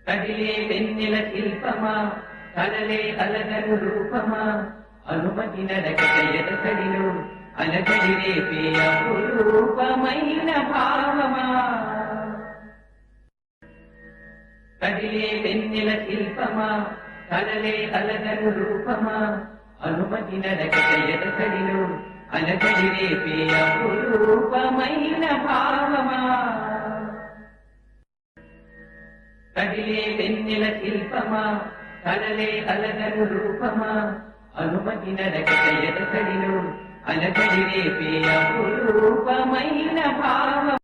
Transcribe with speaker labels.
Speaker 1: కదిలే వెన్నెల శిల్పమా కలలే అలగను రూపమా అనుమతి నడకట ఎదసడిలో అలజడి రేపే అపురూపమైన భావమా కదిలే వెన్నెల శిల్పమా కలలే అలగను రూపమా అనుమతి నడకట ఎదసడిలో అలజడి రేపే అపురూపమైన భావమా కదిలే వెన్నెల శిల్పమా కలలే అలగను రూపమా అనుమతి నడకట ఎదసడిలో అలజడి రేపే అపురూపమైన భావమా